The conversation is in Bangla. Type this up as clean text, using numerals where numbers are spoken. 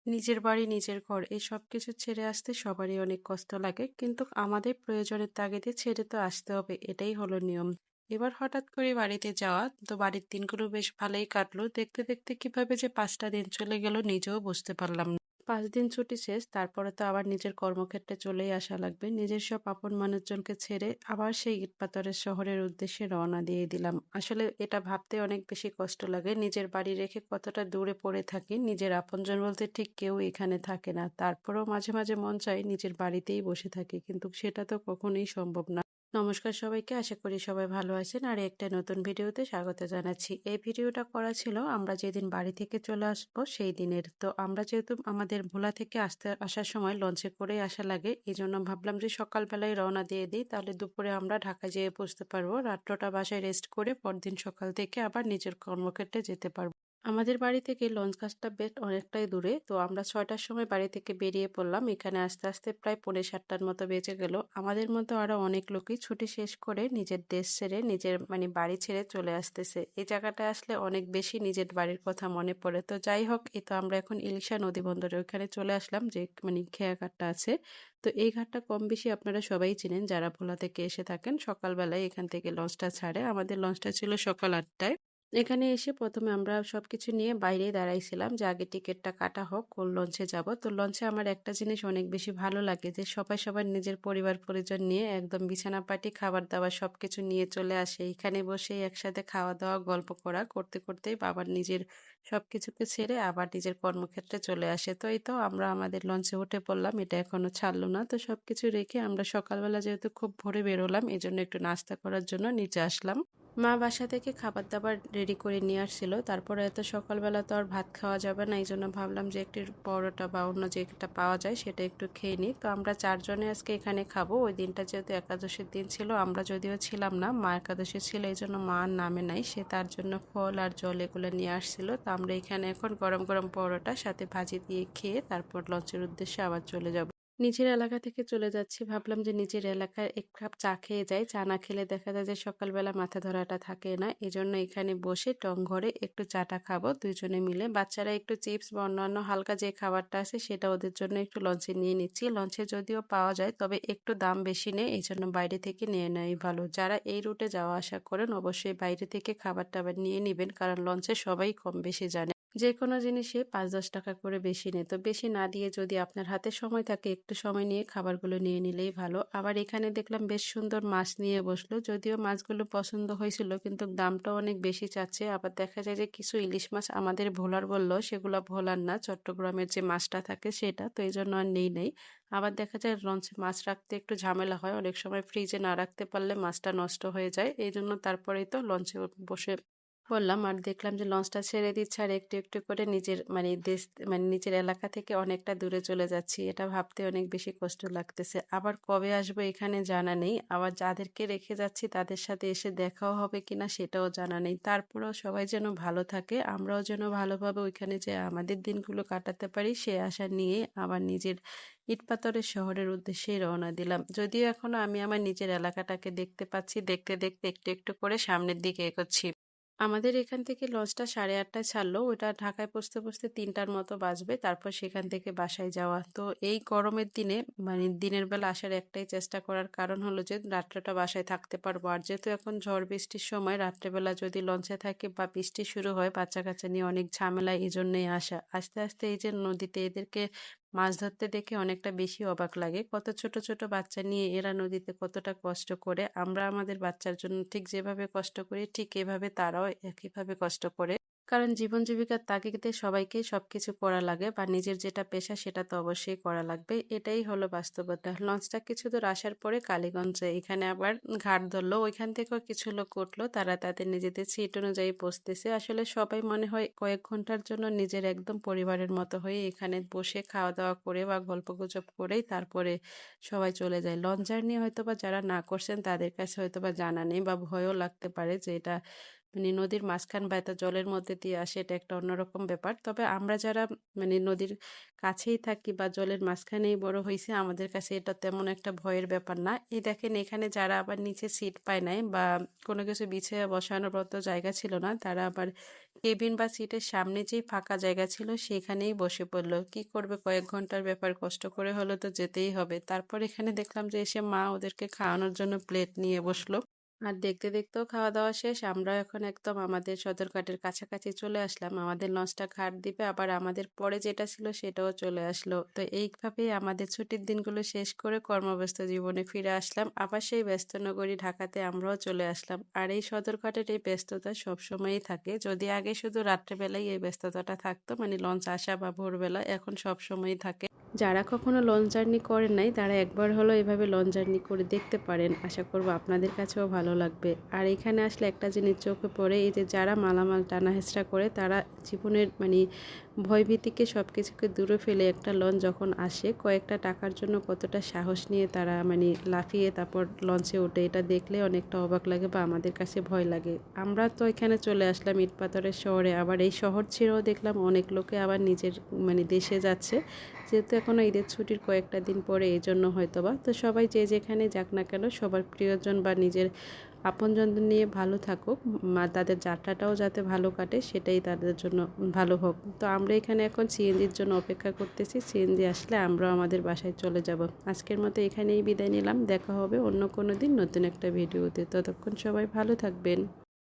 নিজের বাড়ি, নিজের ঘর এই সবকিছু ছেড়ে আসতে সবারই অনেক কষ্ট লাগে। কিন্তু আমাদের প্রয়োজনের তাগিদে ছেড়ে তো আসতে হবে। এটাই হলো নিয়ম। এবার হঠাৎ করে বাড়িতে যাওয়া, তো বাড়ির দিনগুলো বেশ ভালোই কাটলো। দেখতে, দেখতে কিভাবে যে ৫ টা দিন চলে গেল নিজেও বুঝতে পারলাম না। ৫ দিন ছুটি শেষ, তারপরে তো আবার নিজের কর্মক্ষেত্রে চলেই আসা লাগবে। নিজের সব আপন মানুষজনকে ছেড়ে আবার সেই ইটপাথরের শহরের উদ্দেশ্যে রওনা দিয়ে দিলাম। আসলে এটা ভাবতে অনেক বেশি কষ্ট লাগে। নিজের বাড়ি রেখে কতটা দূরে পড়ে থাকি। নিজের আপনজন বলতে ঠিক কেউ এখানে থাকে না। তারপরেও মাঝে, মাঝে মন চায় নিজের বাড়িতেই বসে থাকি। কিন্তু সেটা তো কখনোই সম্ভব না। নমস্কার সবাইকে, আশা করি সবাই ভালো আছেন আর একটা নতুন ভিডিওতে স্বাগত জানাচ্ছি। এই ভিডিওটা করা ছিল আমরা যেদিন বাড়ি থেকে চলে আসবো সেই দিনের। তো আমরা যেহেতু আমাদের ভোলা থেকে আসার সময় লঞ্চে করেই আসা লাগে, এই জন্য ভাবলাম যে সকালবেলায় রওনা দিয়ে দিই, তাহলে দুপুরে আমরা ঢাকা যেয়ে পৌঁছতে পারবো, রাত্রটা বাসায় রেস্ট করে পরদিন সকাল থেকে আবার নিজের কর্মক্ষেত্রে যেতে পারবো। আমাদের বাড়ি থেকে লঞ্চ ঘাটটা বেশ অনেকটাই দূরে, তো আমরা ৬টার সময় বাড়ি থেকে বেরিয়ে পড়লাম। এখানে আস্তে আস্তে প্রায় পৌনে ৭টার মতো বেজে গেল। আমাদের মতো আরো অনেক লোকই ছুটি শেষ করে নিজের দেশ ছেড়ে নিজের বাড়ি ছেড়ে চলে আসতেছে। এই জায়গাটায় আসলে অনেক বেশি নিজের বাড়ির কথা মনে পড়ে। তো যাই হোক, এই তো আমরা এখন ইলিশা নদী বন্দরে ওইখানে চলে আসলাম, যে খেয়া ঘাটটা আছে। তো এই ঘাটটা কম বেশি আপনারা সবাই চিনেন যারা ভোলা থেকে এসে থাকেন। সকালবেলায় এখান থেকে লঞ্চটা ছাড়ে। আমাদের লঞ্চটা ছিল সকাল ৮টায়। এখানে এসে ১ম এ আমরা সবকিছু নিয়ে বাইরেই দাঁড়াইছিলাম যে আগে টিকেটটা কাটা হোক, কোন লঞ্চে যাব। তো লঞ্চে আমার একটা জিনিস অনেক বেশি ভালো লাগে যে সবাই সবার নিজের পরিবার-পরিজন নিয়ে একদম বিছানা পাটি, খাবার-দাবার সবকিছু নিয়ে চলে আসে। এখানে বসেই একসাথে খাওয়া-দাওয়া, গল্প করা করতে, করতেই আবার নিজের সবকিছুকে ছেড়ে আবার নিজের কর্মক্ষেত্রে চলে আসে। তো এই তো আমরা আমাদের লঞ্চে উঠে পড়লাম। এটা এখনো ছাড়লো না। তো সবকিছু রেখে আমরা সকালবেলা যেহেতু খুব ভোরে বেরোলাম, এজন্য একটু নাস্তা করার জন্য নিচে আসলাম। মা বাসা থেকে খাবার-দাবার রেডি করে নিয়ে আসছিল। তারপরে এত সকালবেলা তো আর ভাত খাওয়া যাবে না। এইজন্য ভাবলাম যে একটু পরোটা বা অন্য যেটা পাওয়া যায় সেটা একটু খেয়ে নিই। তো আমরা ৪ জনে আজকে এখানে খাবো। ওই দিনটা যেহেতু একাদশীর দিন ছিল, আমরা যদিও ছিলাম না। মা একাদশী ছিল, এইজন্য মা আর নামে নাই। সে তার জন্য ফল আর জল এগুলো নিয়ে আসছিল। তো আমরা এখানে এখন গরম, গরম পরোটা সাথে ভাজি দিয়ে খেয়ে তারপর লঞ্চের উদ্দেশ্যে আবার চলে যাব। নিজের এলাকা থেকে চলে যাচ্ছি। ভাবলাম যে নিজের এলাকায় ১ কাপ চা খেয়ে যাই। চা না খেলে দেখা যায় যে সকালবেলা মাথা ধরাটা থাকে না। এজন্য এখানে বসে টং ঘরে একটু চাটা খাবো ২ জনে মিলে। বাচ্চারা একটু চিপস বা অন্যান্য হালকা যে খাবারটা আছে সেটা ওদের জন্য একটু লঞ্চে নিয়ে নিচ্ছি। লঞ্চে যদিও পাওয়া যায়, তবে একটু দাম বেশি নেয়, এজন্য বাইরে থেকে নিয়ে নেওয়াই ভালো। যারা এই রুটে যাওয়া আসা করেন অবশ্যই বাইরে থেকে খাবার-টাবার নিয়ে নিবেন, কারণ লঞ্চে সবাই কম বেশি জানে। যেকোনো জিনিসে ৫-১০ টাকা করে বেশি নেয়। তো বেশি না দিয়ে যদি আপনার হাতে সময় থাকে একটু সময় নিয়ে খাবারগুলো নিয়ে নিলেই ভালো। আবার এখানে দেখলাম বেশ সুন্দর মাছ নিয়ে বসলো। যদিও মাছগুলো পছন্দ হয়েছিল কিন্তু দামটাও অনেক বেশি চাচ্ছে। আবার দেখা যায় যে কিছু ইলিশ মাছ আমাদের ভোলার বলল, সেগুলা ভোলার না, চট্টগ্রামের যে মাছটা থাকে সেটা। তো এইজন্য আর নেই নাই। আবার দেখা যায় লঞ্চে মাছ রাখতে একটু ঝামেলা হয়। অনেক সময় ফ্রিজে না রাখতে পারলে মাছটা নষ্ট হয়ে যায়। এইজন্য তারপরেই তো লঞ্চে বসে বললাম আর দেখলাম যে লঞ্চটা ছেড়ে দিচ্ছে আর একটু, একটু করে নিজের দেশ নিজের এলাকা থেকে অনেকটা দূরে চলে যাচ্ছি। এটা ভাবতে অনেক বেশি কষ্ট লাগতেছে। আবার কবে আসবো এখানে জানা নেই। আবার যাদেরকে রেখে যাচ্ছি তাদের সাথে এসে দেখাও হবে কিনা সেটাও জানা নেই। তারপরেও সবাই যেন ভালো থাকে, আমরাও যেন ভালোভাবে ওইখানে যেয়ে আমাদের দিনগুলো কাটাতে পারি সে আশা নিয়ে আবার নিজের ইটপাথরের শহরের উদ্দেশ্যেই রওনা দিলাম। যদিও এখনো আমি আমার নিজের এলাকাটাকে দেখতে পাচ্ছি, দেখতে, দেখতে একটু, একটু করে সামনের দিকে এগোচ্ছি। আমাদের এখান থেকে লঞ্চটা ৮:৩০ ছাড়লো। ওটা ঢাকায় পৌঁছতে, পৌঁছতে ৩টার মতো বাজবে। তারপর সেখান থেকে বাসায় যাওয়া। তো এই গরমের দিনে দিনের বেলা আসার একটাই চেষ্টা করার কারণ হলো যে রাত্রেটা বাসায় থাকতে পারবো। আর যেহেতু এখন ঝড় বৃষ্টির সময়, রাত্রেবেলা যদি লঞ্চে থাকি বা বৃষ্টি শুরু হয়, বাচ্চা-কাচ্চা নিয়ে অনেক ঝামেলা, এজন্যই আসা। আস্তে, আস্তে এই যে নদীতে এদেরকে মাছ ধরতে দেখে অনেকটা বেশি অবাক লাগে। কত ছোট, ছোট বাচ্চা নিয়ে এরা নদীতে কতটা কষ্ট করে। আমরা আমাদের বাচ্চার জন্য ঠিক যেভাবে কষ্ট করি ঠিক এভাবে তারাও একইভাবে কষ্ট করে। কারণ জীবন জীবিকার তাগিদে সবাইকেই সবকিছু করা লাগে, বা নিজের যেটা পেশা সেটা তো অবশ্যই করা লাগবে। এটাই হলো বাস্তবতা। লঞ্চটা কিছু দূর আসার পরে কালীগঞ্জে এখানে আবার ঘাট ধরলো। ওইখান থেকেও কিছু লোক উঠলো। তারা তাদের নিজেদের সিট অনুযায়ী বসতেছে। আসলে সবাই মনে হয় কয়েক ঘন্টার জন্য নিজের একদম পরিবারের মতো হয়ে এখানে বসে খাওয়া-দাওয়া করে বা গল্পগুজব করেই তারপরে সবাই চলে যায়। লঞ্চ জার্নি হয়তোবা যারা না করছেন তাদের কাছে হয়তোবা জানা নেই বা ভয়ও লাগতে পারে যে এটা মানে নদীর মাঝখান বা এত জলের মধ্যে দিয়ে আসে, এটা একটা অন্যরকম ব্যাপার। তবে আমরা যারা মানে নদীর কাছেই থাকি বা জলের মাঝখানেই বড় হইছি, আমাদের কাছে এটা তেমন একটা ভয়ের ব্যাপার না। এই দেখেন এখানে যারা আবার নিচে সিট পায় নাই বা কোনো কিছু বিছিয়ে বসানোর মতো জায়গা ছিল না, তারা আবার কেবিন বা সিটের সামনে যেই ফাঁকা জায়গা ছিল সেখানেই বসে পড়লো। কি করবে, কয়েক ঘন্টার ব্যাপার, কষ্ট করে হলো তো যেতেই হবে। তারপর এখানে দেখলাম যে এসে মা ওদেরকে খাওয়ানোর জন্য প্লেট নিয়ে বসলো। আর দেখতে দেখতেও খাওয়া দাওয়া শেষ। আমরা এখন একদম আমাদের সদরঘাটের কাছাকাছি চলে আসলাম। আমাদের লঞ্চটা ঘাট দিবে, আবার আমাদের পরে যেটা ছিল সেটাও চলে আসলো। তো এইভাবেই আমাদের ছুটির দিনগুলো শেষ করে কর্মব্যস্ত জীবনে ফিরে আসলাম। আবার সেই ব্যস্ত নগরী ঢাকাতে আমরাও চলে আসলাম। আর এই সদরঘাটের এই ব্যস্ততা সবসময়ই থাকে। যদি আগে শুধু রাত্রেবেলায় এই ব্যস্ততাটা থাকতো, মানে লঞ্চ আসা বা ভোরবেলা, এখন সবসময়ই থাকে। যারা কখনো লঞ্চ জার্নি করেন নাই, তারা একবার হলো এভাবে লঞ্চ জার্নি করে দেখতে পারেন। আশা করব আপনাদের কাছেও ভালো লাগবে। আর এখানে আসলে একটা জিনিস চোখে পড়ে, এই যে যারা মালামাল টানা হেঁচড়া করে, তারা জীবনের মানে ভয়ভীতিকে সব কিছুকে দূরে ফেলে একটা লঞ্চ যখন আসে, কয়েকটা টাকার জন্য কতটা সাহস নিয়ে তারা মানে লাফিয়ে তারপর লঞ্চে ওঠে, এটা দেখলে অনেকটা অবাক লাগে বা আমাদের কাছে ভয় লাগে। আমরা তো এখানে চলে আসলাম ইট পাথরের শহরে, আবার এই শহর ছেড়েও দেখলাম অনেক লোকে আবার নিজের মানে দেশে যাচ্ছে, যেহেতু এখনও ঈদের ছুটির কয়েকটা দিন পরে, এই জন্য হয়তোবা। তো সবাই যে যেখানে যাক না কেন, সবার প্রিয়জন বা নিজের আপনজনদের নিয়ে ভালো থাকুক, তাদের যাত্রাটাও যাতে ভালো কাটে, সেটাই তাদের জন্য ভালো হোক। তো আমরা এখানে এখন সিএনজির জন্য অপেক্ষা করতেছি। সিএনজি আসলে আমরাও আমাদের বাসায় চলে যাব। আজকের মতো এখানেই বিদায় নিলাম। দেখা হবে অন্য কোনো দিন নতুন একটা ভিডিওতে। ততক্ষণ সবাই ভালো থাকবেন।